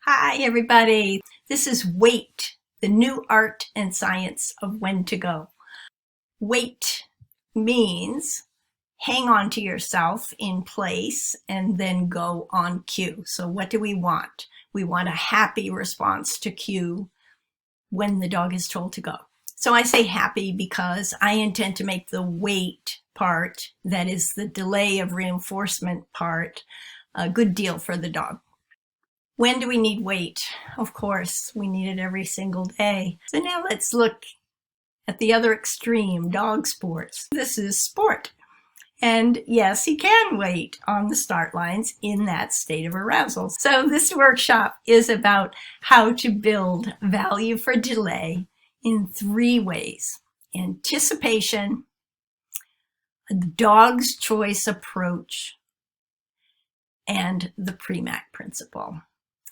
Hi, everybody. This is WAIT, the new art and science of when to go. WAIT means hang on to yourself in place and then go on cue. So what do we want? We want a happy response to cue when the dog is told to go. So I say happy because I intend to make the wait part, that is the delay of reinforcement part, a good deal for the dog. When do we need wait? Of course, we need it every single day. So now let's look at the other extreme, dog sports. This is sport. And yes, he can wait on the start lines in that state of arousal. So this workshop is about how to build value for delay in 3 ways: anticipation, a dog's choice approach, and the Premack principle.